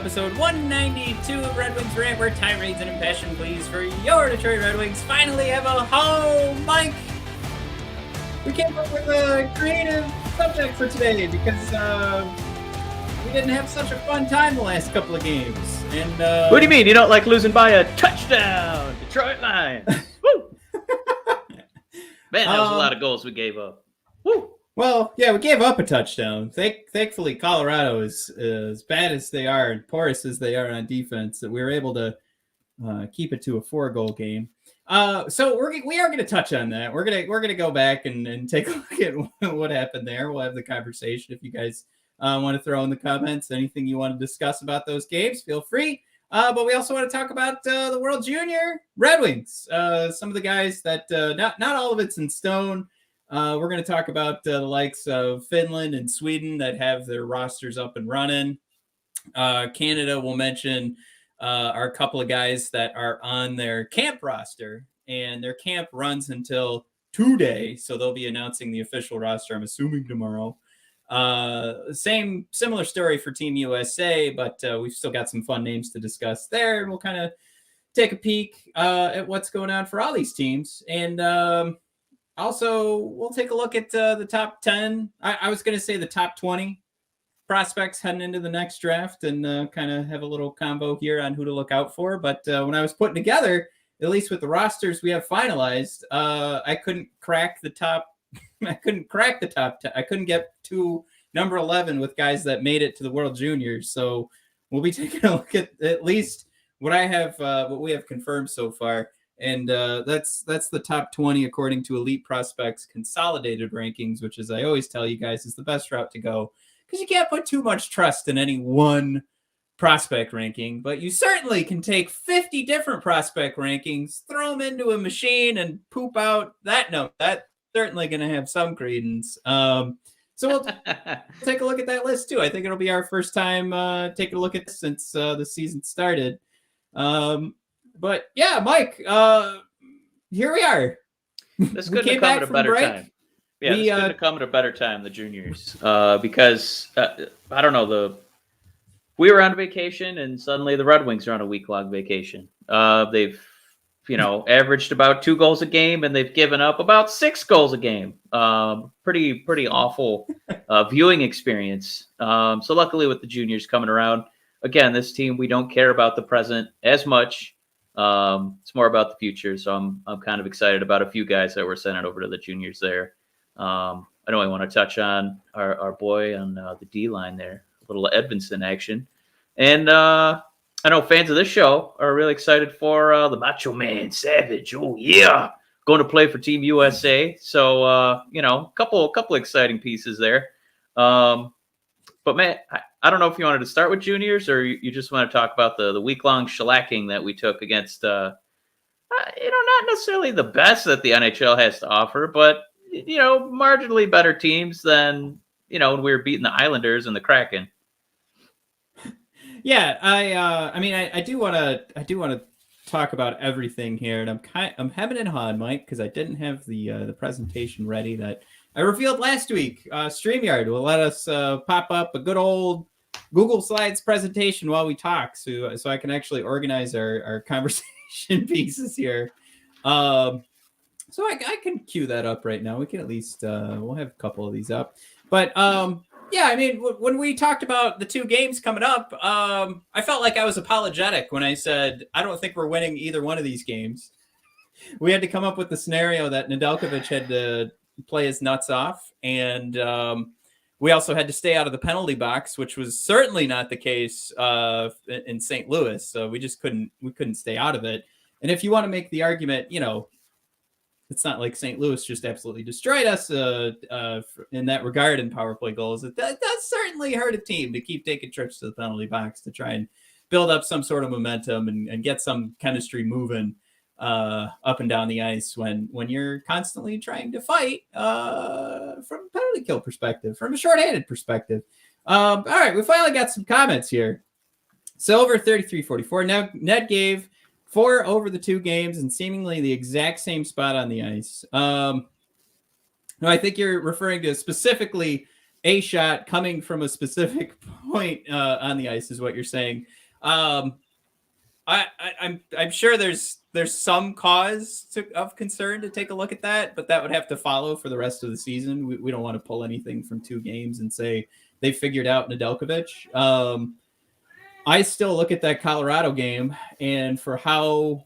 episode 192 of Red Wings Rant, where tirades and impassioned pleas for your Detroit Red Wings finally have a home. Mike, we came up with a creative subject for today because we didn't have such a fun time the last couple of games. And what do you mean? You don't like losing by a touchdown, Detroit Lions? Woo! Man, that was a lot of goals we gave up. Woo! Well, yeah, we gave up a touchdown. Thankfully, Colorado is as bad as they are and porous as they are on defense that we were able to keep it to a 4-goal game. So we are going to touch on that. We're gonna go back and take a look at what happened there. We'll have the conversation. If you guys want to throw in the comments anything you want to discuss about those games, feel free. But we also want to talk about the World Junior Red Wings. Some of the guys that not all of it's in stone. We're going to talk about the likes of Finland and Sweden that have their rosters up and running. Canada will mention are a couple of guys that are on their camp roster, and their camp runs until today. So they'll be announcing the official roster, I'm assuming tomorrow. Similar story for Team USA, but we've still got some fun names to discuss there. And we'll kind of take a peek at what's going on for all these teams. And also, we'll take a look at the top 10. I was going to say the top 20 prospects heading into the next draft and kind of have a little combo here on who to look out for. But when I was putting together, at least with the rosters we have finalized, I couldn't crack the top. I couldn't crack the top 10. I couldn't get to number 11 with guys that made it to the World Juniors. So we'll be taking a look at least what we have confirmed so far. And that's the top 20 according to Elite Prospects Consolidated Rankings, which, as I always tell you guys, is the best route to go because you can't put too much trust in any one prospect ranking. But you certainly can take 50 different prospect rankings, throw them into a machine, and poop out that number. That's certainly going to have some credence. So we'll take a look at that list too. I think it'll be our first time taking a look at this since the season started. But yeah, Mike, here we are. This couldn't have come at a better time. Yeah, this couldn't have come at a better time, the juniors, because I don't know, we were on vacation and suddenly the Red Wings are on a week-long vacation. They've, averaged about 2 goals a game and they've given up about 6 goals a game. Pretty awful viewing experience. So luckily with the juniors coming around, again, this team, we don't care about the present as much. It's more about the future, so I'm kind of excited about a few guys that were sent over to the juniors there. I know I want to touch on our boy on the D line there, a little Edvinsson action, and I know fans of this show are really excited for the Macho Man Savage. Oh yeah, going to play for Team USA. So a couple exciting pieces there. But man, I don't know if you wanted to start with juniors or you just want to talk about the week-long shellacking that we took against, not necessarily the best that the NHL has to offer, but, marginally better teams than, when we were beating the Islanders and the Kraken. Yeah, I do want to talk about everything here, and I'm having it hard, Mike, because I didn't have the presentation ready that I revealed last week. StreamYard will let us pop up a good old Google Slides presentation while we talk, so I can actually organize our conversation pieces here. So I can cue that up right now. We can at least we'll have a couple of these up. But when we talked about the 2 games coming up, I felt like I was apologetic when I said I don't think we're winning either one of these games. We had to come up with the scenario that Nedeljkovic had to play his nuts off, and we also had to stay out of the penalty box, which was certainly not the case in St. Louis. So we just couldn't stay out of it. And if you want to make the argument, it's not like St. Louis just absolutely destroyed us in that regard in power play goals. That does certainly hurt a team to keep taking trips to the penalty box to try and build up some sort of momentum and get some chemistry moving up and down the ice when you're constantly trying to fight from a penalty kill perspective, from a shorthanded perspective. All right, we finally got some comments here. Silver 3344. Now Ned gave 4 over the 2 games and seemingly the exact same spot on the ice. No, I think you're referring to specifically a shot coming from a specific point on the ice is what you're saying. I'm sure there's some cause of concern to take a look at that, but that would have to follow for the rest of the season. We don't want to pull anything from 2 games and say they figured out Nedeljkovic. I still look at that Colorado game, and for how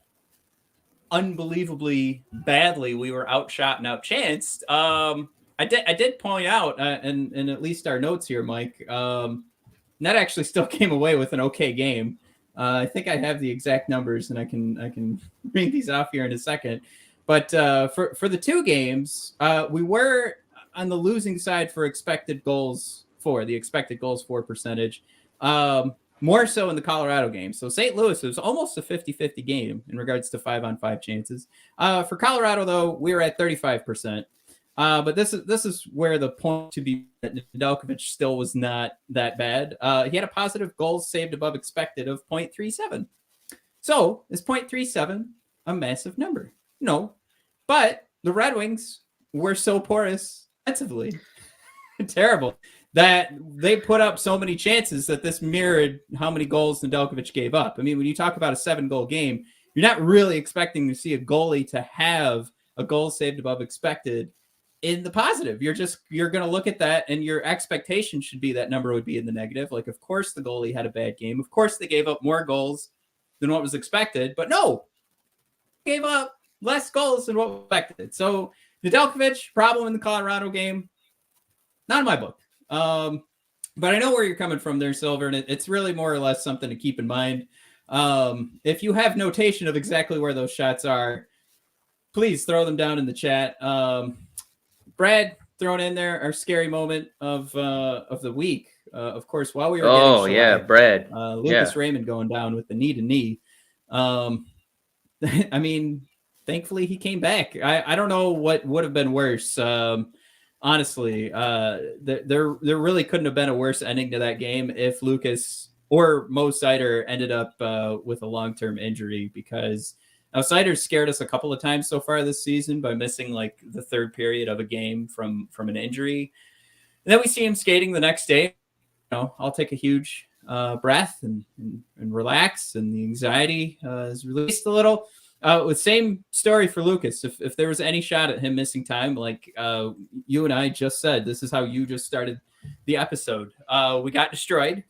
unbelievably badly we were outshot and outchanced, I did point out, in at least our notes here, Mike, Ned actually still came away with an okay game. I think I have the exact numbers, and I can read these off here in a second. But for the 2 games, we were on the losing side for expected goals for percentage. More so in the Colorado game. So St. Louis, it was almost a 50-50 game in regards to 5-on-5 chances. For Colorado, though, we were at 35%. But this is where the point to be that Nedeljkovic still was not that bad. He had a positive goals saved above expected of 0.37. So is 0.37 a massive number? No. But the Red Wings were so porous defensively. Terrible. That they put up so many chances that this mirrored how many goals Nedeljkovic gave up. I mean, when you talk about a 7-goal game, you're not really expecting to see a goalie to have a goal saved above expected in the positive. You're going to look at that, and your expectation should be that number would be in the negative. Like, of course, the goalie had a bad game. Of course, they gave up more goals than what was expected. But no, gave up less goals than what was expected. So Nedeljkovic, problem in the Colorado game, not in my book. But I know where you're coming from there, Silver, and it's really more or less something to keep in mind. If you have notation of exactly where those shots are, please throw them down in the chat. Brad, throwing in there our scary moment of the week. Of course, while we were Brad. Lucas Raymond going down with the knee to knee. I mean, thankfully he came back. I don't know what would have been worse. Honestly, there really couldn't have been a worse ending to that game if Lucas or Mo Seider ended up with a long-term injury, because now Seider's scared us a couple of times so far this season by missing like the 3rd period of a game from an injury. And then we see him skating the next day. I'll take a huge breath and relax, and the anxiety is released a little. With same story for Lucas. If there was any shot at him missing time, like you and I just said, this is how you just started the episode. We got destroyed,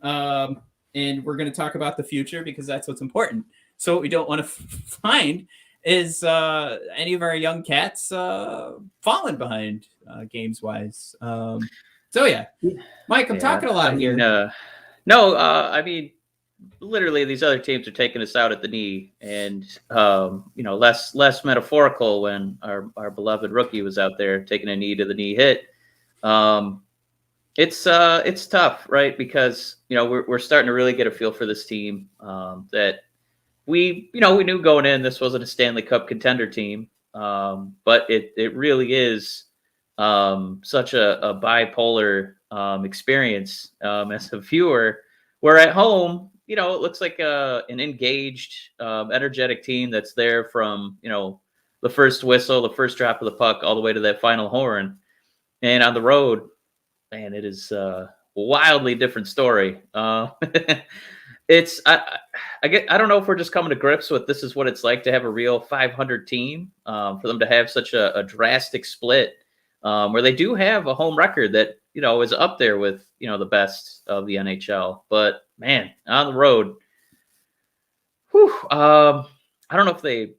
and we're going to talk about the future because that's what's important. So what we don't want to find is any of our young cats falling behind games-wise. So yeah, Mike, I'm talking a lot here. I mean, literally these other teams are taking us out at the knee, and less metaphorical when our beloved rookie was out there taking a knee to the knee hit. It's tough, right? Because we're starting to really get a feel for this team, that we knew going in this wasn't a Stanley Cup contender team, but it really is such a bipolar experience as a viewer. Where at home, it looks like an engaged, energetic team that's there from, the first whistle, the first drop of the puck, all the way to that final horn. And on the road, man, it is a wildly different story. It's I don't know if we're just coming to grips with this is what it's like to have a real 500 team, for them to have such a drastic split, where they do have a home record that is up there with the best of the NHL. But man, on the road, I don't know if they.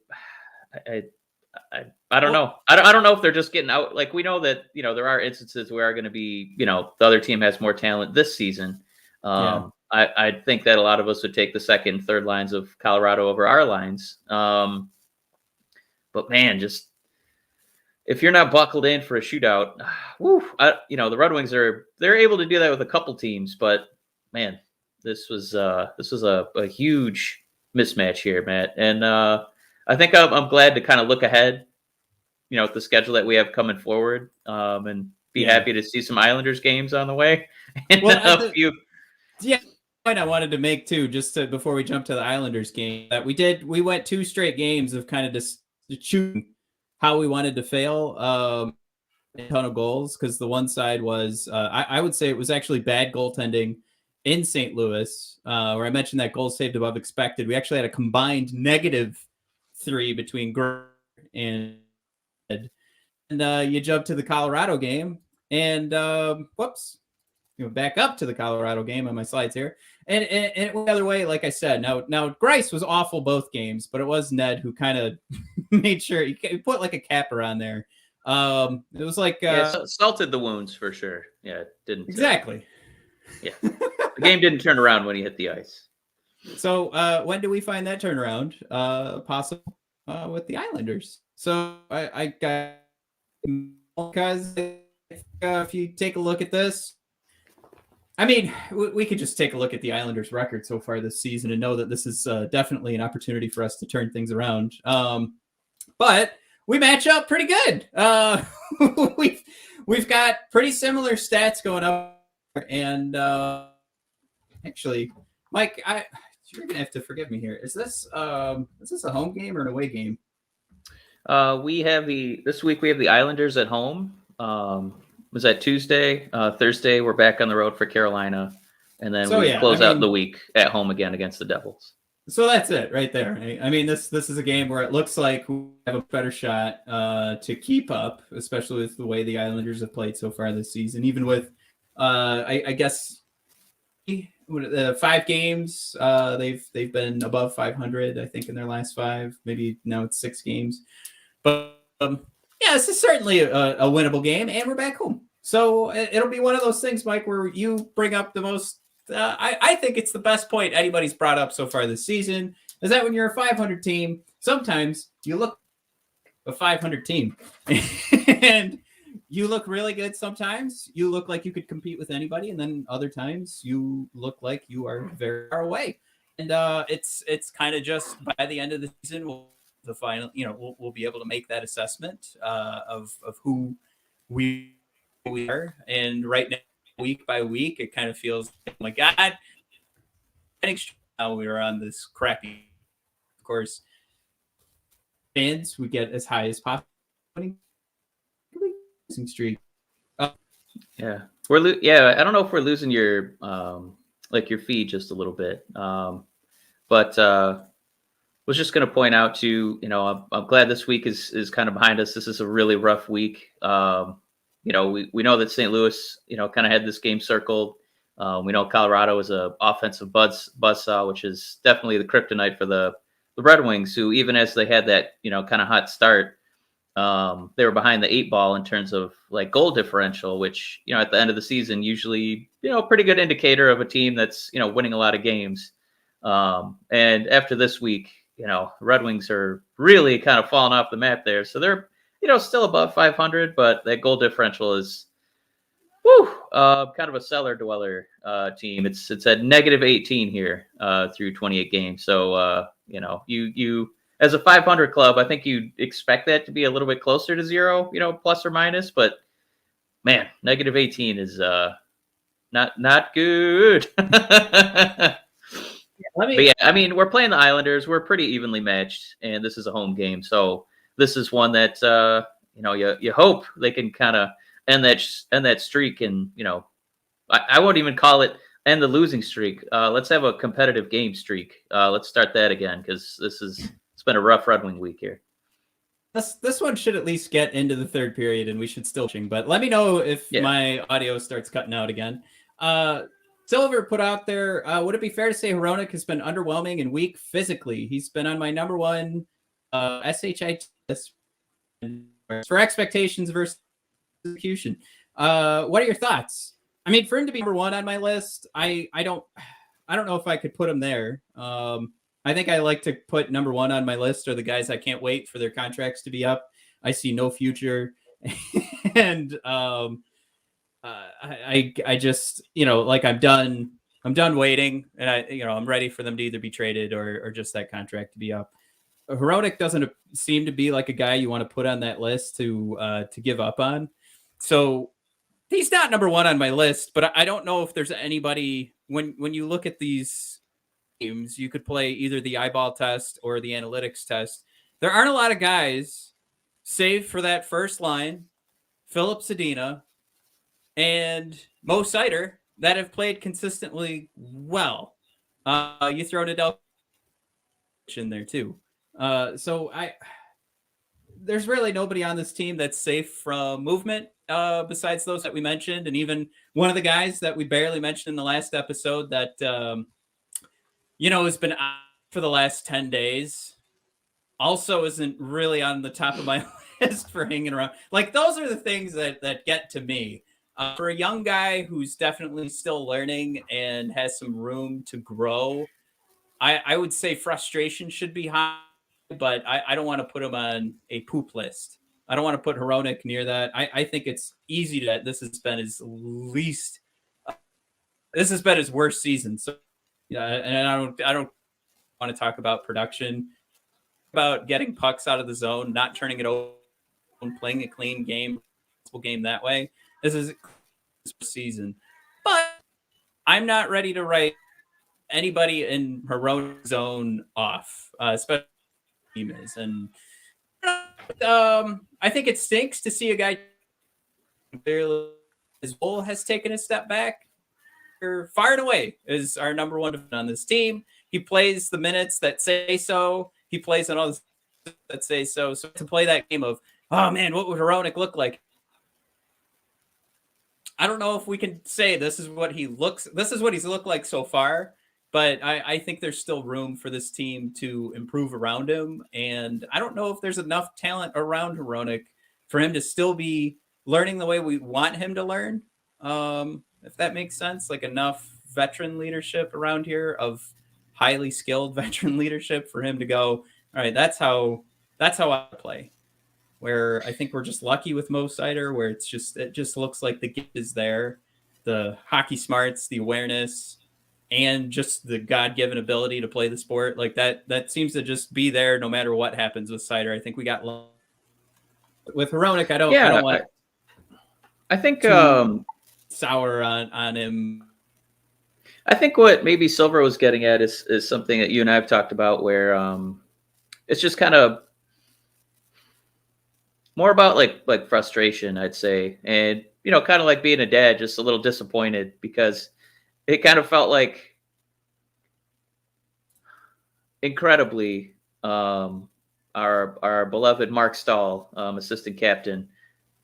I don't know. I don't know if they're just getting out. Like, we know that there are instances where are going to be the other team has more talent this season. I think that a lot of us would take the second and third lines of Colorado over our lines. But man, just if you're not buckled in for a shootout, the Red Wings they're able to do that with a couple teams. But man, this was a huge mismatch here, Matt. And I think I'm glad to kind of look ahead, at the schedule that we have coming forward, and be happy to see some Islanders games on the way. And point I wanted to make too, before we jump to the Islanders game, that we went 2 straight games of kind of just choosing how we wanted to fail. a ton of goals because the one side was, I would say it was actually bad goaltending in St. Louis, where I mentioned that goals saved above expected. We actually had a combined -3 between Greg and Ed. And you jump to the Colorado game, and back up to the Colorado game on my slides here. And it went the other way, like I said. Now Grice was awful both games, but it was Ned who kind of made sure he put like a capper on there. It was like salted the wounds for sure. Yeah, it didn't exactly. Yeah, the game didn't turn around when he hit the ice. So when do we find that turnaround possible with the Islanders? So I got, because if you take a look at this, I mean, we could just take a look at the Islanders' record so far this season and know that this is definitely an opportunity for us to turn things around. But we match up pretty good. We've got pretty similar stats going up, and actually, Mike, you're gonna have to forgive me here. Is this a home game or an away game? This week we have the Islanders at home. Was that Tuesday? Thursday, we're back on the road for Carolina. And then we close out the week at home again against the Devils. So that's it right there. I mean, this is a game where it looks like we have a better shot to keep up, especially with the way the Islanders have played so far this season. Even with, I guess, 5 games, they've been above 500, I think, in their last 5. Maybe now it's 6 games. But yeah, this is certainly a winnable game, and we're back home. So it'll be one of those things, Mike, where you bring up the most. I think it's the best point anybody's brought up so far this season, is that when you're a 500 team, sometimes you look a 500 team, and you look really good. Sometimes you look like you could compete with anybody, and then other times you look like you are very far away. And it's kind of just by the end of the season, we'll be able to make that assessment of who we are. And right now, week by week, it kind of feels like, oh my God, now we are on this crappy, of course, fans we get as high as possible losing streak. Yeah, I don't know if we're losing your your feed just a little bit, but was just going to point out to, I'm glad this week is kind of behind us. This is a really rough week. We know that St. Louis, kind of had this game circled. We know Colorado is a offensive buzzsaw, which is definitely the kryptonite for the Red Wings, who, even as they had that, kind of hot start, they were behind the 8 ball in terms of like goal differential, which, at the end of the season, usually, pretty good indicator of a team that's, winning a lot of games. And after this week, Red Wings are really kind of falling off the map there. So they're, still above 500, but that goal differential is, kind of a cellar dweller team. It's at -18 here through 28 games. So, you as a 500 club, I think you'd expect that to be a little bit closer to 0, plus or minus. But man, -18 is not good. But yeah, I mean, we're playing the Islanders. We're pretty evenly matched, and this is a home game. So this is one that you hope they can kind of end that streak, and I won't even call it end the losing streak. Let's have a competitive game streak. Let's start that again, because it's been a rough Red Wing week here. This one should at least get into the third period, and we should still watching. But let me know if my audio starts cutting out again. Silver put out there, would it be fair to say Hronek has been underwhelming and weak physically? He's been on my number 1 SHI test for expectations versus execution. What are your thoughts? I mean, for him to be number 1 on my list, I don't know if I could put him there. I think I like to put number 1 on my list are the guys I can't wait for their contracts to be up. I see no future. And I just, like I'm done waiting, and I'm ready for them to either be traded or just that contract to be up. Hronek doesn't seem to be like a guy you want to put on that list to give up on. So he's not number 1 on my list, but I don't know if there's anybody when you look at these games, you could play either the eyeball test or the analytics test. There aren't a lot of guys, save for that first line, Filip Zadina, and Mo Seider that have played consistently well. You throw Nedeljkovic in there too. So there's really nobody on this team that's safe from movement besides those that we mentioned, and even one of the guys that we barely mentioned in the last episode that has been out for the last 10 days. Also isn't really on the top of my list for hanging around. Like, those are the things that get to me. For a young guy who's definitely still learning and has some room to grow, I would say frustration should be high, but I don't want to put him on a poop list. I don't want to put Hronek near that. I think it's easy that this has been his worst season. So yeah, and I don't want to talk about production, about getting pucks out of the zone, not turning it over, playing a clean game that way. This is season, but I'm not ready to write anybody in Hronek's zone off, especially team is. And I think it stinks to see a guy his goal has taken a step back. Far and away is our number one on this team. He plays the minutes that say so. He plays on all the that say so. So to play that game of, oh man, what would Hronek look like? I don't know if we can say this is what he's looked like so far, but I think there's still room for this team to improve around him. And I don't know if there's enough talent around Hronek for him to still be learning the way we want him to learn. If that makes sense, like enough veteran leadership around here of highly skilled veteran leadership for him to go, all right, that's how I play. Where I think we're just lucky with Mo Seider, where it just looks like the gift is there, the hockey smarts, the awareness, and just the God-given ability to play the sport. Like that seems to just be there no matter what happens with Seider. I think we got with Hronek. I don't want. I think sour on him. I think what maybe Silver was getting at is something that you and I have talked about, where it's just kind of more about like frustration, I'd say, and kind of like being a dad, just a little disappointed because it kind of felt like incredibly our beloved Mark Stahl, assistant captain,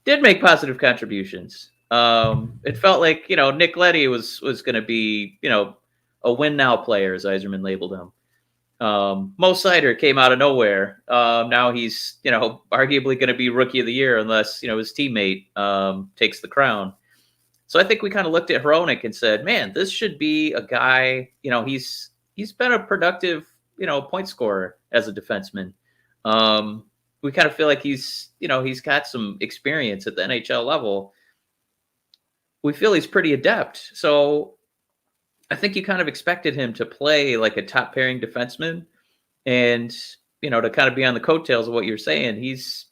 did make positive contributions. It felt like Nick Leddy was going to be a win now player, as Yzerman labeled him. Mo Seider came out of nowhere. Now he's arguably going to be rookie of the year unless his teammate takes the crown. So I think we kind of looked at Hronek and said, man, this should be a guy. He's been a productive point scorer as a defenseman. We kind of feel like he's got some experience at the NHL level. We feel he's pretty adept. So I think you kind of expected him to play like a top pairing defenseman and, to kind of be on the coattails of what you're saying. He's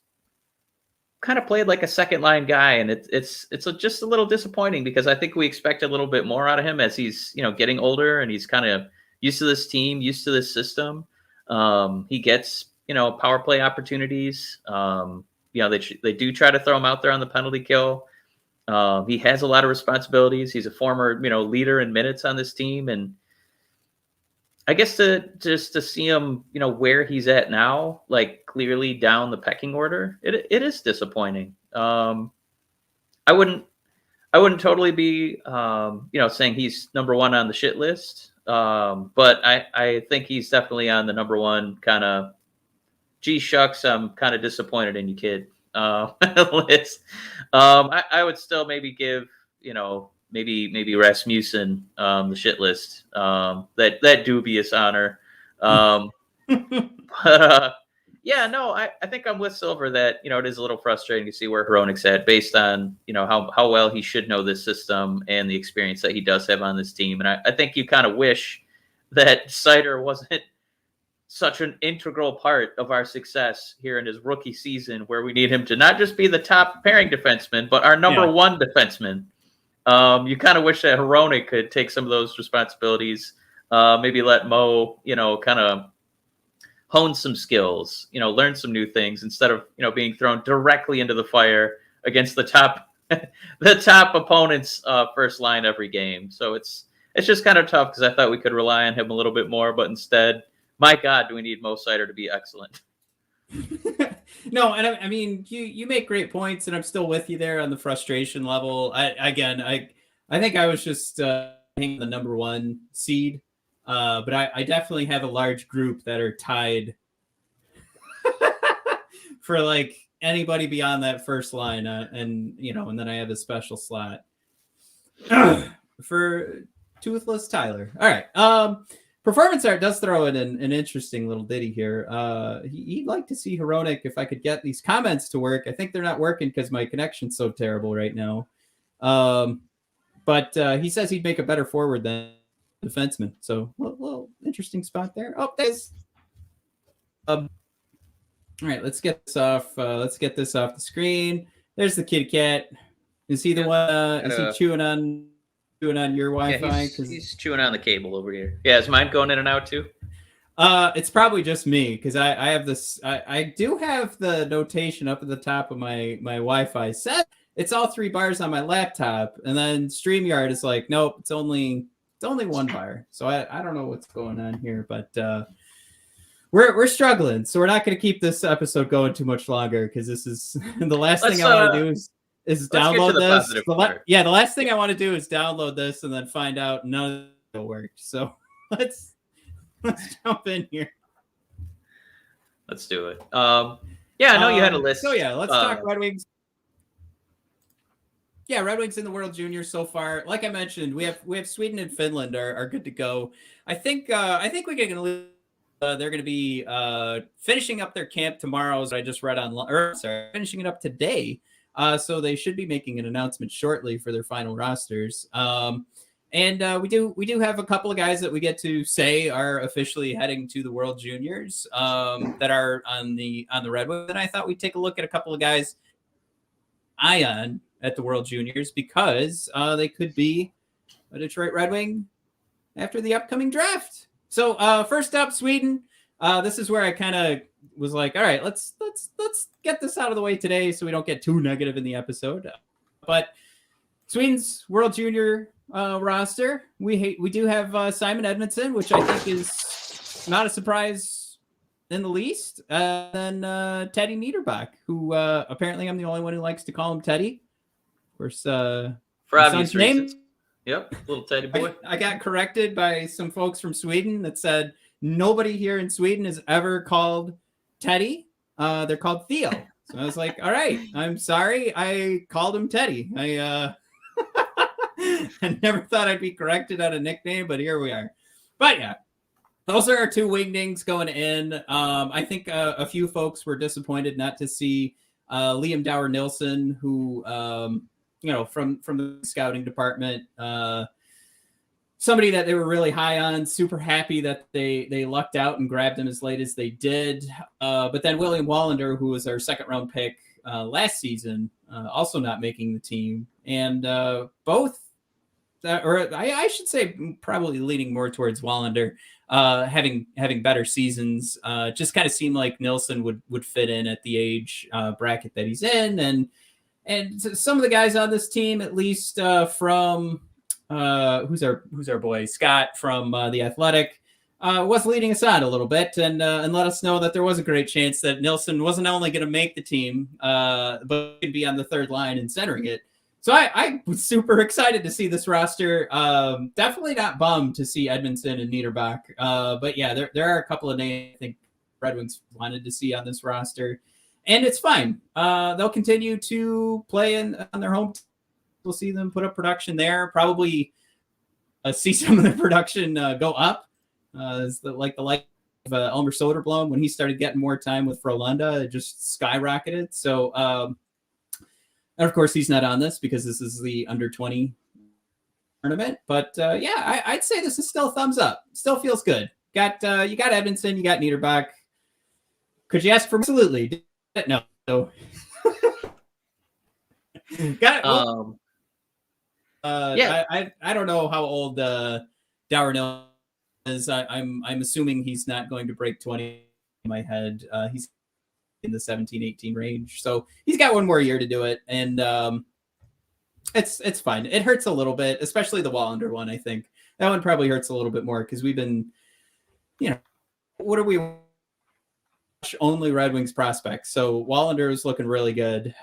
kind of played like a second line guy. And it's just a little disappointing because I think we expect a little bit more out of him as he's, getting older and he's kind of used to this team, used to this system. He gets, power play opportunities. They do try to throw him out there on the penalty kill. He has a lot of responsibilities. He's a former, leader in minutes on this team. And I guess to see him, where he's at now, like clearly down the pecking order, it is disappointing. I wouldn't totally be, saying he's number one on the shit list. But I think he's definitely on the number one kind of, gee shucks, I'm kind of disappointed in you, kid. List. I would still maybe give, maybe Rasmussen the shit list. That dubious honor. But yeah, no, I think I'm with Silver that it is a little frustrating to see where Hronek's at based on how well he should know this system and the experience that he does have on this team. And I think you kind of wish that Seider wasn't such an integral part of our success here in his rookie season, where we need him to not just be the top pairing defenseman, but our number one defenseman. You kind of wish that Hronek could take some of those responsibilities, maybe let Mo, kind of hone some skills, learn some new things instead of, being thrown directly into the fire against the top the top opponent's first line every game. So it's just kind of tough because I thought we could rely on him a little bit more, but instead, my God, do we need Mo Seider to be excellent? No, and I mean, you make great points, and I'm still with you there on the frustration level. I think I was just the number one seed, but I definitely have a large group that are tied for like anybody beyond that first line, and then I have a special slot for Toothless Tyler. All right. Performance Art does throw in an interesting little ditty here. He'd like to see Hronek if I could get these comments to work. I think they're not working because my connection's so terrible right now. But he says he'd make a better forward than defenseman. So, little interesting spot there. Oh, there's. All right, let's get this off. Let's get this off the screen. There's the kitty cat. Is he the one? Is he chewing on your Wi-Fi? Yeah, he's chewing on the cable over here. Yeah, is mine going in and out too? It's probably just me because I have this. I do have the notation up at the top of my Wi-Fi set. It's all 3 bars on my laptop, and then StreamYard is like, nope, it's only 1 bar. So I don't know what's going on here, but we're struggling. So we're not going to keep this episode going too much longer because this is the last thing I want to do is download this. The last thing I want to do is download this and then find out none of it worked. So let's jump in here. Let's do it. Yeah, I know you had a list. So yeah, let's talk Red Wings. Yeah, Red Wings in the World Juniors so far. Like I mentioned, we have Sweden and Finland are good to go. I think we're going to. They're going to be finishing up their camp tomorrow, as I just read finishing it up today. So they should be making an announcement shortly for their final rosters. And we do have a couple of guys that we get to say are officially heading to the World Juniors that are on the Red Wings. And I thought we'd take a look at a couple of guys on at the World Juniors because they could be a Detroit Red Wing after the upcoming draft. So first up, Sweden. This is where I kind of was like, all right, let's get this out of the way today so we don't get too negative in the episode. But Sweden's World Junior roster, we do have Simon Edvinsson, which I think is not a surprise in the least. Then Teddy Neiderbach, who apparently I'm the only one who likes to call him Teddy. Of course, for obvious reasons. Yep, little Teddy boy. I got corrected by some folks from Sweden that said nobody here in Sweden is ever called Teddy. They're called Theo. So I was like, all right, I'm sorry. I called him Teddy. I never thought I'd be corrected on a nickname, but here we are. But yeah, those are our 2 wingdings going in. I think a few folks were disappointed not to see Liam Dower-Nilsson, who from the scouting department, somebody that they were really high on, super happy that they lucked out and grabbed him as late as they did. But then William Wallander, who was our 2nd round pick last season, also not making the team. And both, or I should say probably leaning more towards Wallander, having better seasons. Just kind of seemed like Nilsson would fit in at the age bracket that he's in. And some of the guys on this team, at least from who's our boy Scott from the Athletic, was leading us on a little bit and let us know that there was a great chance that Nilsson wasn't only going to make the team, but could be on the 3rd line and centering it. So I was super excited to see this roster. Definitely not bummed to see Edvinsson and Neiderbach. But yeah, there are a couple of names I think Red Wings wanted to see on this roster. And it's fine. They'll continue to play on their home. We'll see them put up production there. Probably see some of the production go up. Like of Elmer Soderblom when he started getting more time with Frölunda, it just skyrocketed. So, and of course, he's not on this because this is the under-20 tournament. But yeah, I'd say this is still a thumbs up. Still feels good. You got Edvinsson, you got Neiderbach. Could you ask for absolutely? No. Got it. Yeah. I don't know how old Dower-Nilsson is. I'm assuming he's not going to break 20 in my head. He's in the 17-18 range. So he's got one more year to do it. And it's fine. It hurts a little bit, especially the Wallander one, I think. That one probably hurts a little bit more because we've been, what are we only Red Wings prospects. So Wallander is looking really good.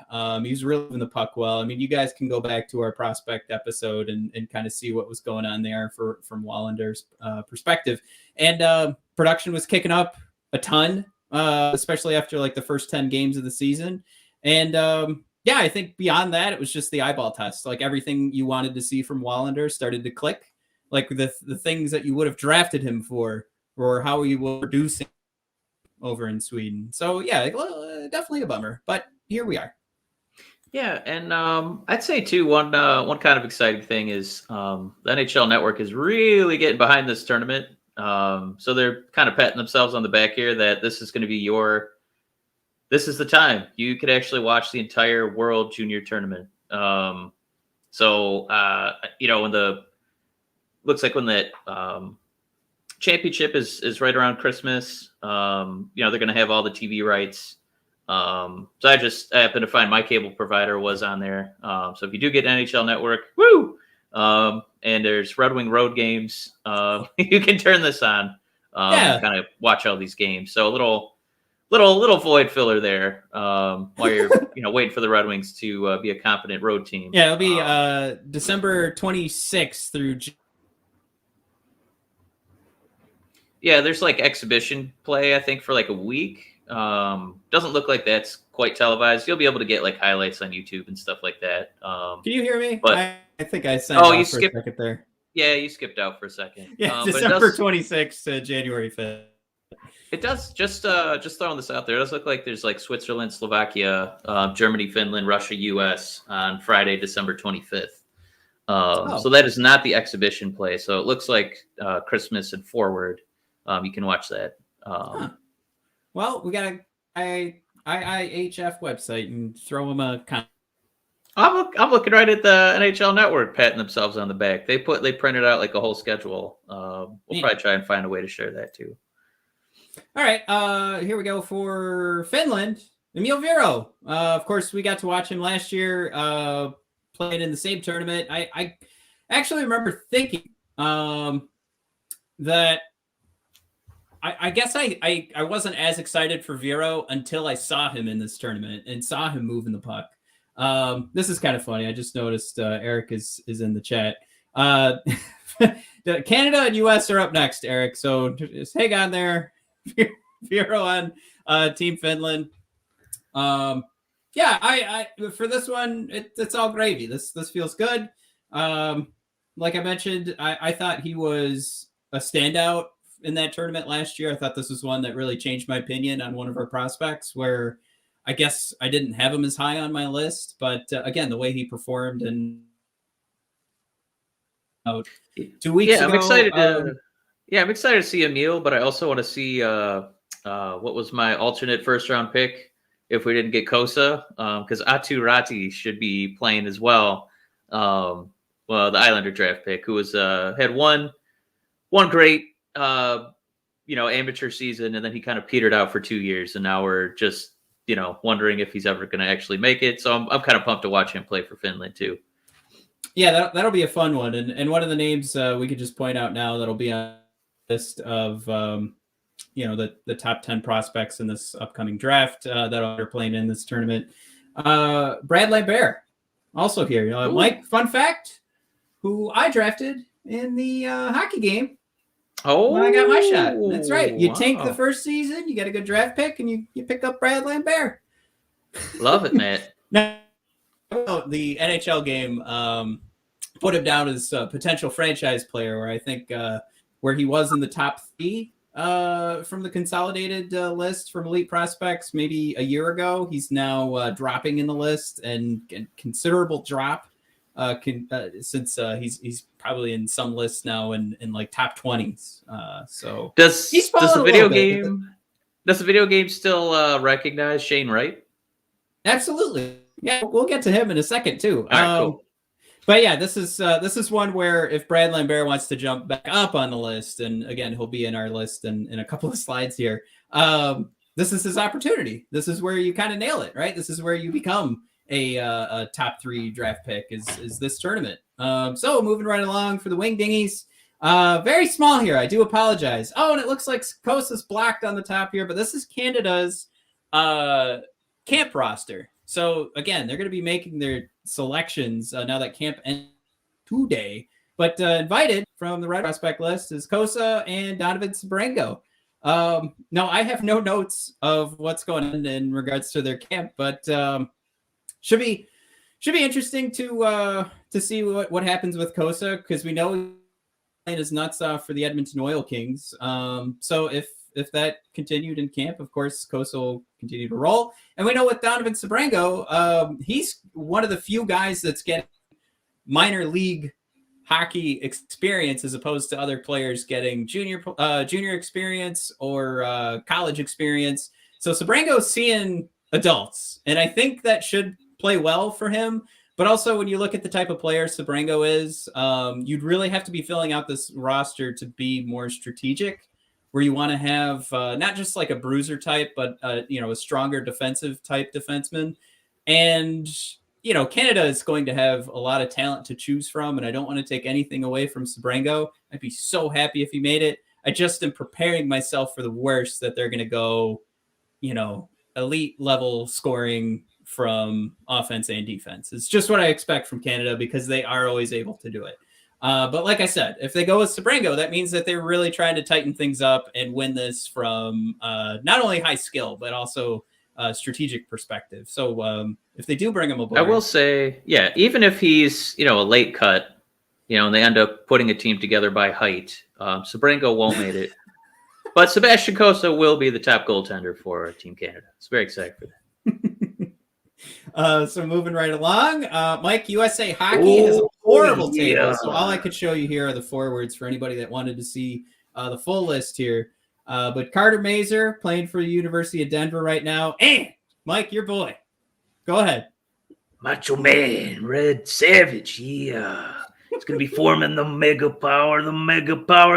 He's really moving the puck well. I mean, you guys can go back to our prospect episode and kind of see what was going on there from Wallander's perspective. And production was kicking up a ton, especially after like the first 10 games of the season. And I think beyond that, it was just the eyeball test. Like everything you wanted to see from Wallander started to click. Like the things that you would have drafted him for, or how he will produce him over in Sweden. So yeah, definitely a bummer, but here we are. Yeah, and I'd say too one kind of exciting thing is the NHL Network is really getting behind this tournament. So they're kind of patting themselves on the back here that this is going to be this is the time you could actually watch the entire World Junior Tournament. When when that championship is right around Christmas, they're going to have all the TV rights. So I happened to find my cable provider was on there. So if you do get NHL Network, woo! And there's Red Wing road games, you can turn this on, and kind of watch all these games. So a little void filler there, while you're waiting for the Red Wings to be a competent road team. Yeah, it'll be December 26th through. Yeah, there's like exhibition play, I think, for like a week. Doesn't look like that's quite televised. You'll be able to get like highlights on YouTube and stuff like that. Can you hear me? But I think I signed off you for skipped a second there. Yeah, you skipped out for a second. Yeah, December 26th to January 5th. It does just throwing this out there. It does look like there's like Switzerland, Slovakia, Germany, Finland, Russia, US on Friday, December 25th. So that is not the exhibition play. So it looks like Christmas and forward. You can watch that. Well, we got a IIHF website and throw them a comment. I'm looking right at the NHL Network, patting themselves on the back. They printed out like a whole schedule. We'll probably try and find a way to share that too. All right, here we go for Finland. Eemil Viro. Of course, we got to watch him last year, playing in the same tournament. I actually remember thinking that I guess I wasn't as excited for Viro until I saw him in this tournament and saw him moving the puck. This is kind of funny. I just noticed Eric is in the chat. Canada and US are up next, Eric. So just hang on there. Viro on Team Finland. I for this one, it's all gravy. This feels good. Like I mentioned, I thought he was a standout in that tournament last year. I thought this was one that really changed my opinion on one of our prospects, where I guess I didn't have him as high on my list, but again, the way he performed and 2 weeks ago. I'm excited I'm excited to see Eemil, but I also want to see what was my alternate first round pick if we didn't get Cossa, because Atu Rati should be playing as well. The Islander draft pick, who was had one great amateur season, and then he kind of petered out for 2 years, and now we're just wondering if he's ever going to actually make it. So I'm kind of pumped to watch him play for Finland too. Yeah, that'll be a fun one. And one of the names we could just point out now that'll be on the list of the top 10 prospects in this upcoming draft that are playing in this tournament. Brad Lambert also here. Mike, fun fact, who I drafted in the hockey game. When I got my shot. That's right. You tank the first season, you get a good draft pick, and you pick up Brad Lambert. Love it, man. Now, the NHL game put him down as a potential franchise player, where I think where he was in the top 3 from the consolidated list from elite prospects maybe a year ago. He's now dropping in the list, and considerable drop since he's probably in some lists now in like top 20s. So does the video game still recognize Shane Wright? Absolutely. Yeah, we'll get to him in a second too. All right, cool. But yeah, this is one where if Brad Lambert wants to jump back up on the list, and again, he'll be in our list in a couple of slides here. this is his opportunity. This is where you kind of nail it, right? This is where you become a top 3 draft pick is this tournament. So moving right along for the Wing Dingies. Very small here. I do apologize. Oh, and it looks like Cossa's blocked on the top here, but this is Canada's camp roster. So again, they're going to be making their selections now that camp ends today. But invited from the Red prospect list is Cossa and Donovan Sebrango. No, I have no notes of what's going on in regards to their camp, but should be interesting to see what happens with Cossa, because we know his nuts off for the Edmonton Oil Kings. So if that continued in camp, of course, Cossa will continue to roll. And we know with Donovan Sebrango, he's one of the few guys that's getting minor league hockey experience as opposed to other players getting junior experience or college experience. So Sebrango's seeing adults, and I think that should play well for him. But also, when you look at the type of player Sebrango is, you'd really have to be filling out this roster to be more strategic, where you want to have not just like a bruiser type, but a stronger defensive type defenseman. And Canada is going to have a lot of talent to choose from, and I don't want to take anything away from Sebrango. I'd be so happy if he made it. I just am preparing myself for the worst, that they're going to go, elite level scoring from offense and defense. It's just what I expect from Canada, because they are always able to do it. But like I said, if they go with Sebrango, that means that they're really trying to tighten things up and win this from not only high skill, but also strategic perspective. So if they do bring him aboard, I will say, yeah, even if he's a late cut, and they end up putting a team together by height, Sebrango won't make it. But Sebastian Cossa will be the top goaltender for Team Canada. It's very exciting for that. So moving right along, Mike, USA Hockey has a horrible table. So all I could show you here are the forwards for anybody that wanted to see the full list here. But Carter Mazur playing for the University of Denver right now. And Mike, your boy, go ahead. Macho Man, Red Savage, yeah. It's going to be forming the mega power.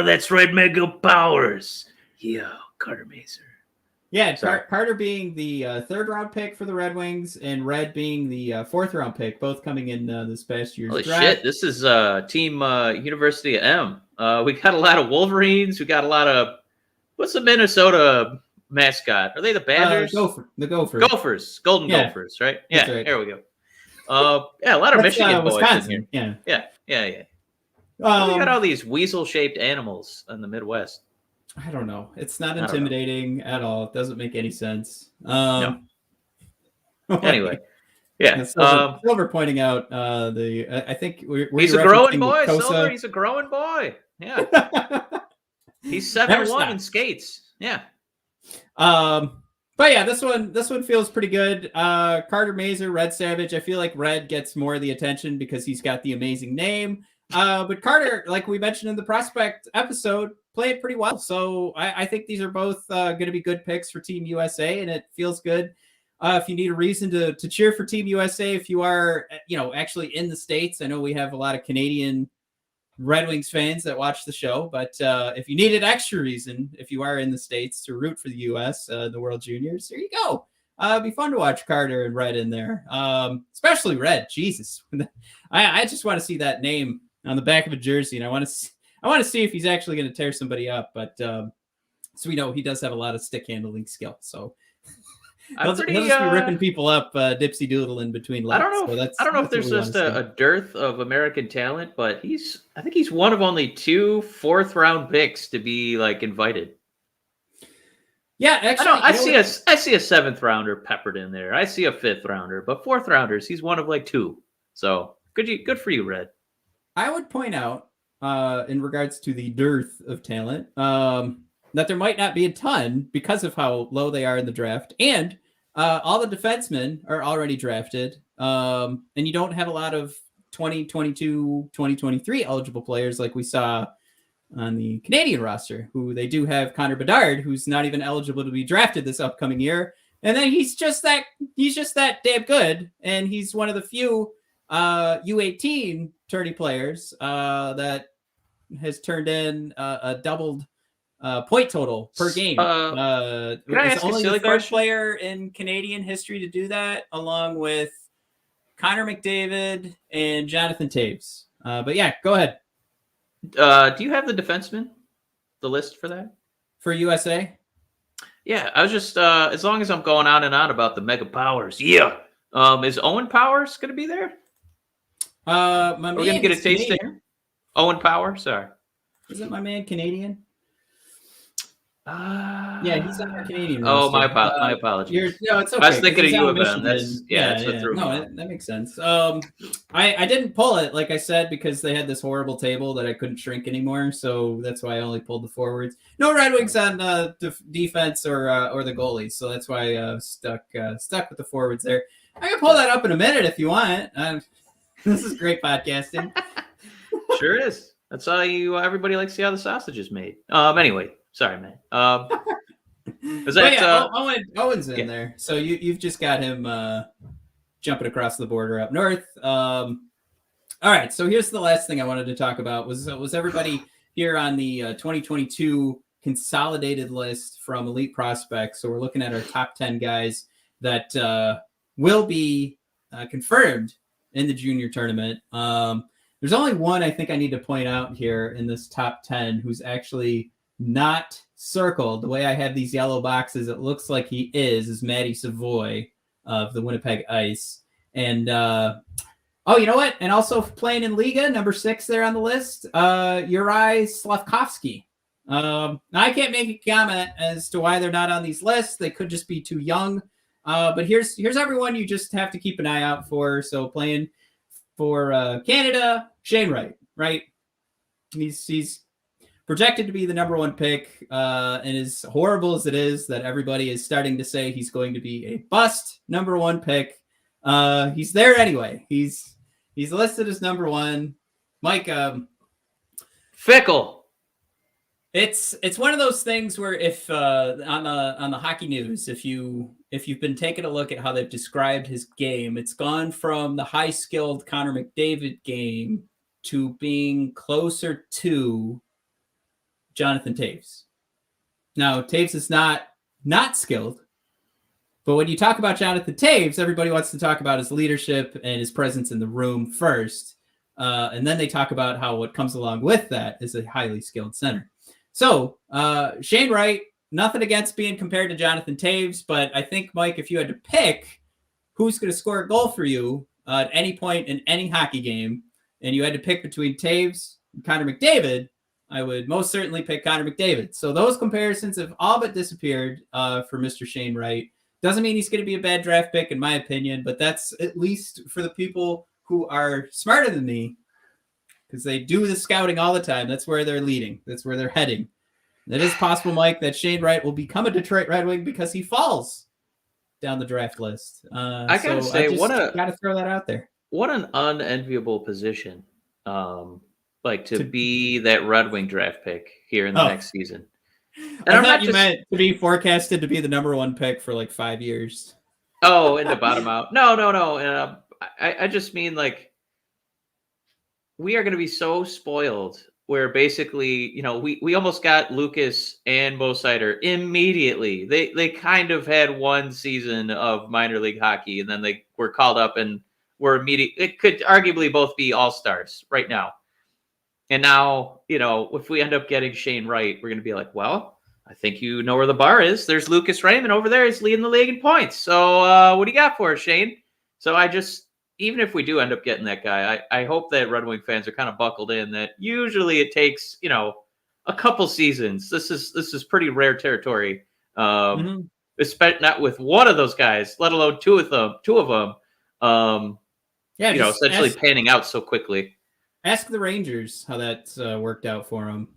That's right, mega powers. Yeah, Carter Mazur. Yeah, Carter being the 3rd round pick for the Red Wings, and Red being the 4th round pick, both coming in this past year's draft. Holy shit, this is Team University of M. We got a lot of Wolverines. We got a lot of, what's the Minnesota mascot? Are they the Badgers? The Gophers. Gophers. Golden Gophers, right? Yeah, right. There we go. Yeah, a lot of Michigan boys Wisconsin. in here. Yeah. We got all these weasel-shaped animals in the Midwest. I don't know. It's not intimidating at all. It doesn't make any sense. No. Anyway, yeah. Silver pointing out I think he's a growing boy. Silver, he's a growing boy. Yeah. He's 7'1" in skates. Yeah. But yeah, this one feels pretty good. Carter Mazur, Red Savage. I feel like Red gets more of the attention because he's got the amazing name. But Carter, like we mentioned in the prospect episode, played pretty well. So I think these are both going to be good picks for Team USA, and it feels good. If you need a reason to cheer for Team USA, if you are, actually in the States, I know we have a lot of Canadian Red Wings fans that watch the show, but if you need an extra reason, if you are in the States, to root for the US, the World Juniors, there you go. It'd be fun to watch Carter and Red in there, especially Red. Jesus, I just want to see that name on the back of a jersey, and I want to see if he's actually going to tear somebody up. But so we know he does have a lot of stick handling skill, so he'll just be ripping people up, dipsy doodle in between laps. I don't know if there's just a dearth of American talent, but I think he's one of only 2 4th-round picks to be invited. Yeah, actually, I see a 7th rounder peppered in there. I see a 5th rounder, but 4th rounders, he's one of 2. So good for you, Red. I would point out, in regards to the dearth of talent, that there might not be a ton because of how low they are in the draft, and all the defensemen are already drafted, and you don't have a lot of 2022, 2023 eligible players like we saw on the Canadian roster, who they do have Connor Bedard, who's not even eligible to be drafted this upcoming year. And then he's just that damn good. And he's one of the few U18 tourney players that has turned in a doubled point total per game. Can I ask only a silly the third question? player in Canadian history to do that, along with Connor McDavid and Jonathan Toews. But yeah, go ahead. Do you have the defenseman? The list for that? For USA? Yeah, I was just as long as I'm going on and on about the mega powers. Yeah. Is Owen Powers going to be there? My Are we going to get a taste of him? Owen Power? Sorry. Isn't my man Canadian? Yeah, he's on our Canadian roster. My apologies. No, it's okay. I was thinking of U of M. That's No, that makes sense. I didn't pull it, like I said, because they had this horrible table that I couldn't shrink anymore. So that's why I only pulled the forwards. No Red Wings on defense or the goalies. So that's why I stuck with the forwards there. I can pull that up in a minute if you want. This is great podcasting. Sure is. That's how everybody likes to see how the sausage is made. Anyway. Sorry, man. Owen's in there. So you've just got him jumping across the border up north. All right. So here's the last thing I wanted to talk about was everybody here on the 2022 consolidated list from Elite Prospects. So we're looking at our top 10 guys that will be confirmed in the junior tournament. There's only one I think I need to point out here in this top 10 who's actually not circled. The way I have these yellow boxes, it looks like he is Matty Savoy of the Winnipeg Ice. And you know what? And also playing in Liga, number 6 there on the list, Juraj Slavkovsky. I can't make a comment as to why they're not on these lists. They could just be too young. But here's everyone you just have to keep an eye out for. So playing for Canada, Shane Wright, right? He's projected to be the number 1 pick, and as horrible as it is that everybody is starting to say he's going to be a bust number 1 pick, he's there anyway. He's listed as number 1. Mike, fickle. It's one of those things where if on the hockey news, if you've been taking a look at how they've described his game, it's gone from the high skilled Connor McDavid game to being closer to Jonathan Toews. Now, Toews is not skilled, but when you talk about Jonathan Toews, everybody wants to talk about his leadership and his presence in the room first, and then they talk about how what comes along with that is a highly skilled center. So, Shane Wright, nothing against being compared to Jonathan Toews, but I think, Mike, if you had to pick who's going to score a goal for you at any point in any hockey game, and you had to pick between Toews and Connor McDavid, I would most certainly pick Connor McDavid. So those comparisons have all but disappeared for Mr. Shane Wright. Doesn't mean he's going to be a bad draft pick, in my opinion, but that's at least for the people who are smarter than me, because they do the scouting all the time. That's where they're leading. That's where they're heading. It is possible, Mike, that Shane Wright will become a Detroit Red Wing because he falls down the draft list. I gotta say, got to throw that out there. What an unenviable position. To be that Red Wing draft pick here in the next season. And I thought you meant to be forecasted to be the number 1 pick for like 5 years. Oh, and to bottom out. No. And I just mean we are going to be so spoiled where basically, we almost got Lucas and Mo Seider immediately. They kind of had one season of minor league hockey, and then they were called up and were immediate. It could arguably both be all-stars right now. And now, if we end up getting Shane Wright, we're going to be like, well, I think you know where the bar is. There's Lucas Raymond over there. He's leading the league in points. So what do you got for us, Shane? So even if we do end up getting that guy, I hope that Red Wing fans are kind of buckled in that usually it takes, a couple seasons. This is pretty rare territory. Especially not with one of those guys, let alone two of them. Essentially panning out so quickly. Ask the Rangers how that worked out for them.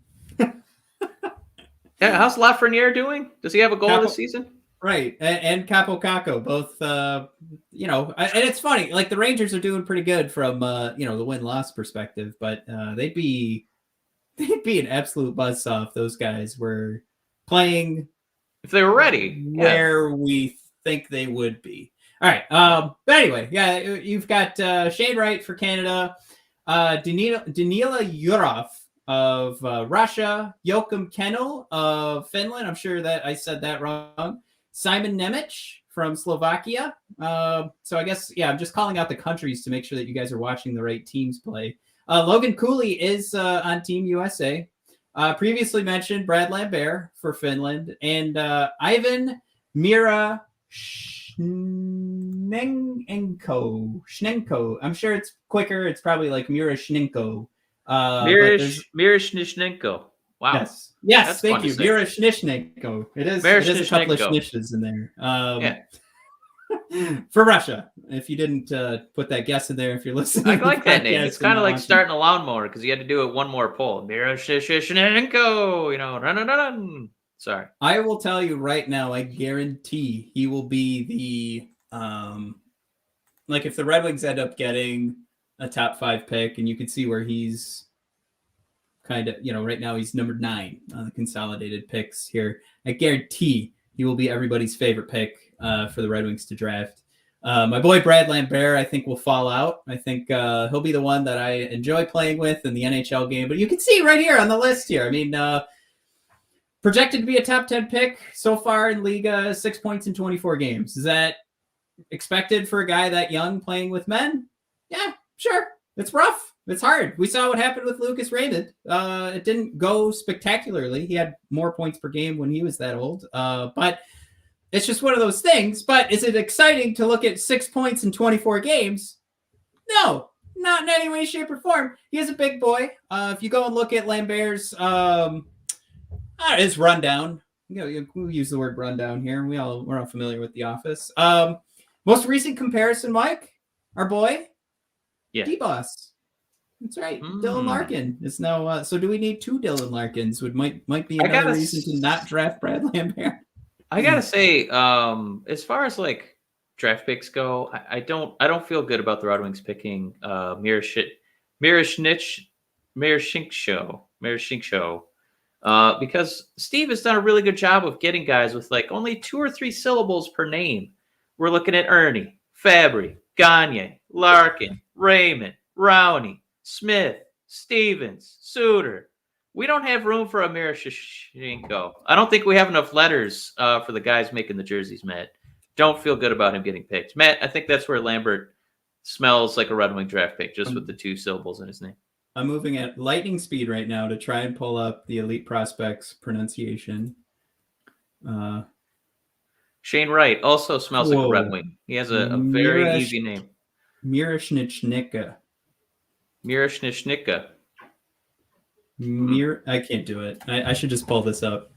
Yeah, how's Lafreniere doing? Does he have a goal this season? Right, and Capo Caco, both. And it's funny. Like the Rangers are doing pretty good from the win-loss perspective, but they'd be an absolute buzzsaw if those guys were playing if they were ready where we think they would be. All right. But anyway, you've got Shane Wright for Canada. Danila Yurov of Russia, Joakim Kemell of Finland. I'm sure that I said that wrong. Simon Nemec from Slovakia. So I guess, I'm just calling out the countries to make sure that you guys are watching the right teams play. Logan Cooley is on Team USA. Previously mentioned Brad Lambert for Finland, and Ivan Miroshnichenko. I'm sure it's quicker. It's probably like Miroshnichenko. Miroshnichenko. Wow. Yes. That's thank you. Miroshnichenko. It is a couple of schnishes in there. For Russia, if you didn't put that guess in there, if you're listening. I like that name. It's kind of like starting a lawnmower because you had to do it one more pull. Miroshnichenko, run. Sorry. I will tell you right now, I guarantee he will be the if the Red Wings end up getting a top 5 pick, and you can see where he's kind of, right now he's number 9 on the consolidated picks here. I guarantee he will be everybody's favorite pick for the Red Wings to draft. My boy Brad Lambert, I think, will fall out. I think he'll be the one that I enjoy playing with in the NHL game. But you can see right here on the list here. I mean, projected to be a top 10 pick so far in Liga, 6 points in 24 games. Is that expected for a guy that young playing with men? Yeah, sure. It's rough. It's hard. We saw what happened with Lucas Raymond. It didn't go spectacularly. He had more points per game when he was that old. But it's just one of those things. But is it exciting to look at 6 points in 24 games? No, not in any way, shape, or form. He is a big boy. If you go and look at Lambert's his rundown, we use the word rundown here. We're all familiar with The Office. Most recent comparison, Mike, our boy, D-Boss. That's right. Dylan Larkin is now. So do we need 2 Dylan Larkins? Might be another reason to not draft Brad Lambert. I gotta say, as far as like draft picks go, I don't feel good about the Red Wings picking Miroshnichenko, because Steve has done a really good job of getting guys with like only 2 or 3 syllables per name. We're looking at Ernie, Fabry, Gagne, Larkin, Raymond, Rowney, Smith, Stevens, Suter. We don't have room for a Miroshnichenko. I don't think we have enough letters for the guys making the jerseys, Matt. Don't feel good about him getting picked. Matt, I think that's where Lambert smells like a Red Wing draft pick, just with the 2 syllables in his name. I'm moving at lightning speed right now to try and pull up the Elite Prospects pronunciation. Shane Wright also smells like a Red Wing. He has a very easy name. Miroshnichenko. I can't do it. I should just pull this up.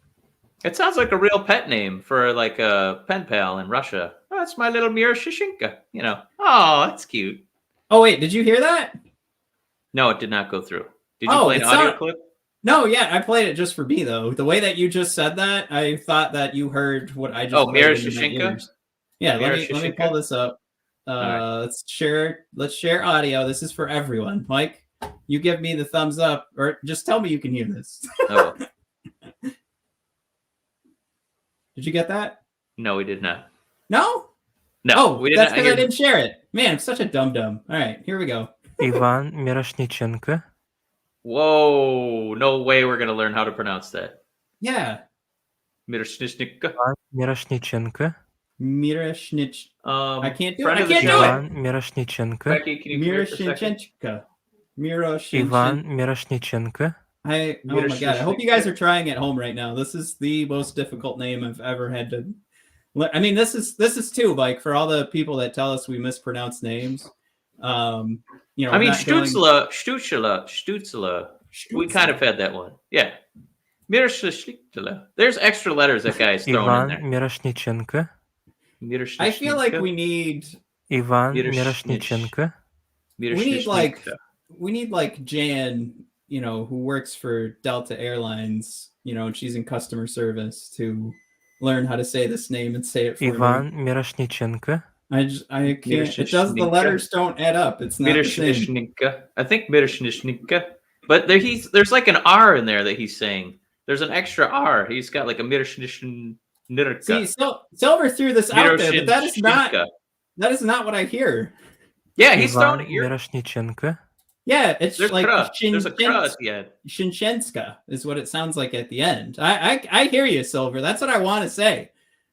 It sounds like a real pet name for like a pen pal in Russia. Oh, that's my little Miroshnichenko. Oh, that's cute. Oh, wait, did you hear that? No, it did not go through. Did you play an audio clip? No, I played it just for me, though. The way that you just said that, I thought that you heard what I just said. Oh, Miroshnichenko? Yeah, let me pull this up. Right. Let's share audio. This is for everyone. Mike, you give me the thumbs up, or just tell me you can hear this. Oh. Did you get that? No, we did not. No? No. Oh, we didn't. That's because I didn't share it. Man, I'm such a dum-dum. All right, here we go. Ivan Miroshnichenko. Whoa, no way we're going to learn how to pronounce that. Yeah. Miroshnichenko. Miroshnichenko. I can't do it. Ivan Miroshnichenko. Becky, can you Miroshnichenko. Ivan Miroshnichenko. Oh my God. I hope you guys are trying at home right now. This is the most difficult name I've ever had to. I mean, this is too, like, for all the people that tell us we mispronounce names. I mean, Stutzla. We kind of had that one. Yeah. Miroshnichenko. There's extra letters that guy's thrown in there. Miroshnichenko. I feel like we need Ivan Miroshnichenko. We need like Jan, who works for Delta Airlines, and she's in customer service to learn how to say this name and say it for Ivan me. Miroshnichenko. I can't. It does. The letters don't add up. It's not the same. I think Miroshnichenko. But there's like an R in there that he's saying. There's an extra R. He's got like a Miroshnichenko. See, Silver threw this out there, but that is not what I hear. Yeah, he's throwing it. Miroshnichenko. Yeah, it's there's like there's a crust, yeah. Shinshenska is what it sounds like at the end. I hear you, Silver. That's what I want to say.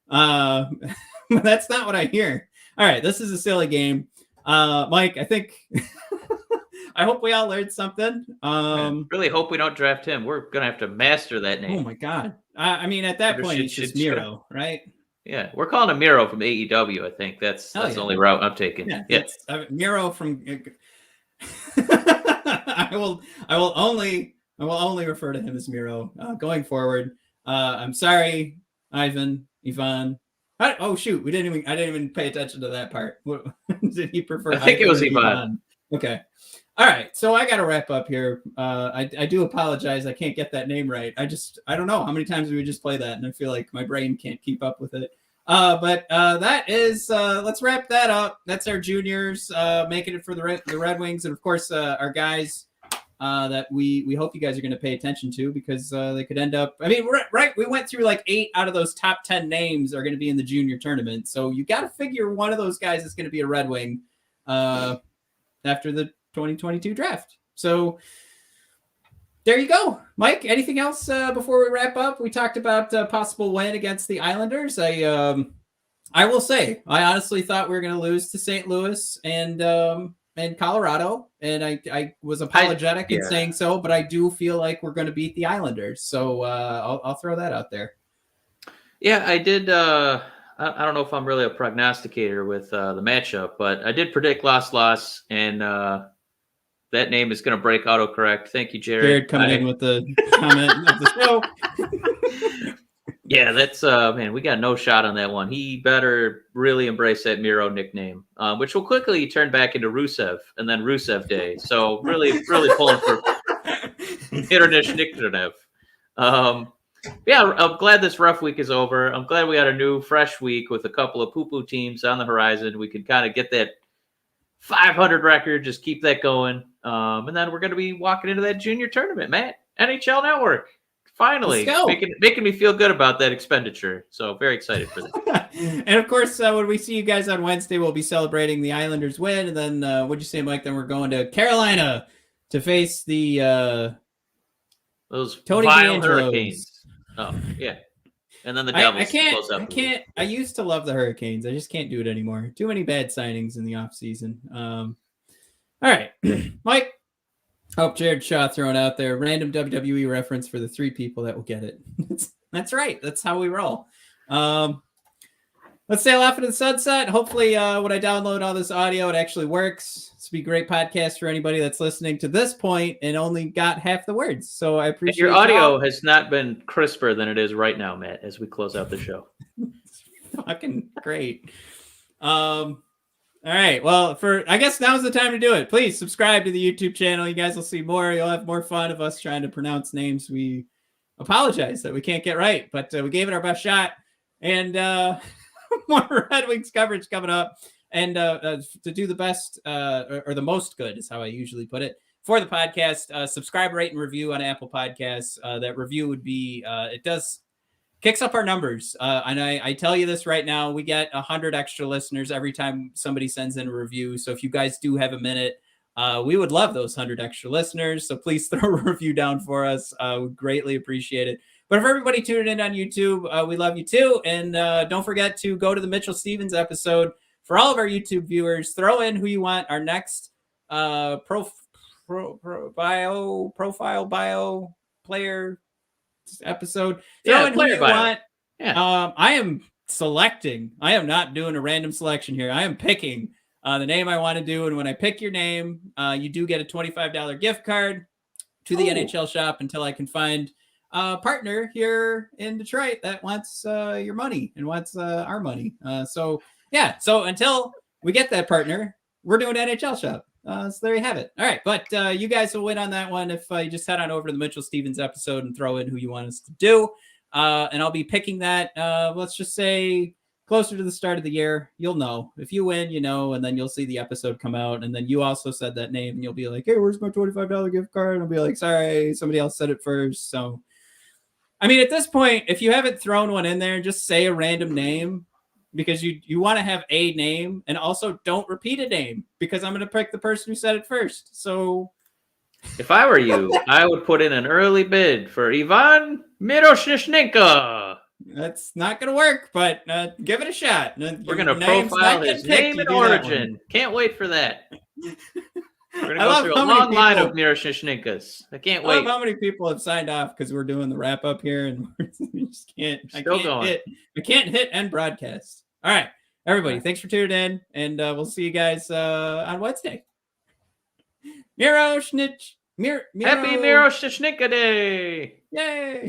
But that's not what I hear. All right, this is a silly game. Mike, I think I hope we all learned something. Really hope we don't draft him. We're gonna have to master that name. Oh my god. I mean, at that point, it's just Miro, right? Yeah, we're calling him Miro from AEW. I think that's the only route I'm taking. Yeah. Miro from. I will only refer to him as Miro going forward. I'm sorry, Ivan. Oh shoot, I didn't even pay attention to that part. Did he prefer? I think it was Ivan. Okay. All right, so I got to wrap up here. I do apologize. I can't get that name right. I don't know how many times we just play that, and I feel like my brain can't keep up with it. But that is, let's wrap that up. That's our juniors making it for the Red Wings, and of course our guys that we hope you guys are going to pay attention to, because they could end up. I mean, right? We went through like 8 out of those top 10 names are going to be in the junior tournament, so you got to figure one of those guys is going to be a Red Wing after the 2022 draft. So there you go. Mike, anything else before we wrap up? We talked about possible win against the Islanders. I will say, I honestly thought we were going to lose to St. Louis and Colorado, and I was apologetic in saying so, but I do feel like we're going to beat the Islanders. So I'll throw that out there. Yeah, I did. I don't know if I'm really a prognosticator with the matchup, but I did predict loss, and that name is going to break autocorrect. Thank you, Jared. Jared coming in with the comment of the show. Yeah, that's man, we got no shot on that one. He better really embrace that Miro nickname, which will quickly turn back into Rusev and then Rusev Day. So really pulling for Miroshnichenko. Yeah, I'm glad this rough week is over. I'm glad we had a new fresh week with a couple of poo-poo teams on the horizon. We can kind of get that 500 record, just keep that going. And then we're going to be walking into that junior tournament, Matt. NHL Network. Finally, making me feel good about that expenditure. So very excited for that. And of course, when we see you guys on Wednesday, we'll be celebrating the Islanders win. And then what'd you say, Mike? Then we're going to Carolina to face the those Tony vile Hurricanes. Oh, yeah. And then the Devils. I used to love the Hurricanes. I just can't do it anymore. Too many bad signings in the offseason. All right, Mike. Oh, Jared Shaw thrown out there. Random WWE reference for the 3 people that will get it. That's right. That's how we roll. Let's sail off into the sunset. Hopefully, when I download all this audio, it actually works. This will be a great podcast for anybody that's listening to this point and only got half the words. So I appreciate your audio has not been crisper than it is right now, Matt, as we close out the show. It's fucking great. All right. Well, I guess now's the time to do it. Please subscribe to the YouTube channel. You guys will see more. You'll have more fun of us trying to pronounce names. We apologize that we can't get right, but we gave it our best shot. And more Red Wings coverage coming up. And to do the best or the most good is how I usually put it for the podcast. Subscribe, rate, and review on Apple Podcasts. That review would be kicks up our numbers. And I tell you this right now, we get 100 extra listeners every time somebody sends in a review. So if you guys do have a minute, we would love those 100 extra listeners. So please throw a review down for us. We'd greatly appreciate it. But for everybody tuning in on YouTube, we love you too. And don't forget to go to the Mitchell Stevens episode. For all of our YouTube viewers, throw in who you want our next profile bio player episode. Throw in who you want. Yeah. I am selecting. I am not doing a random selection here. I am picking the name I want to do. And when I pick your name, you do get a $25 gift card to the NHL shop until I can find a partner here in Detroit that wants your money and wants our money. So until we get that partner, we're doing NHL shop. So there you have it. All right. But you guys will win on that one if you just head on over to the Mitchell Stevens episode and throw in who you want us to do. And I'll be picking that, let's just say, closer to the start of the year. You'll know. If you win, you know, and then you'll see the episode come out. And then you also said that name and you'll be like, hey, where's my $25 gift card? And I'll be like, sorry, somebody else said it first. So, I mean, at this point, if you haven't thrown one in there, just say a random name. Because you want to have a name, and also don't repeat a name because I'm going to pick the person who said it first. So If I were you, I would put in an early bid for Ivan Miroshnichenko. That's not going to work, but give it a shot. We're going to profile his name and origin. Can't wait for that. We're going to go through a long line of Miroshnichenkas. I can't wait. I love how many people have signed off because we're doing the wrap up here and we just can't. I can't hit end broadcast. All right, everybody, thanks for tuning in, and we'll see you guys on Wednesday. Happy Miroshnichenko Day! Yay!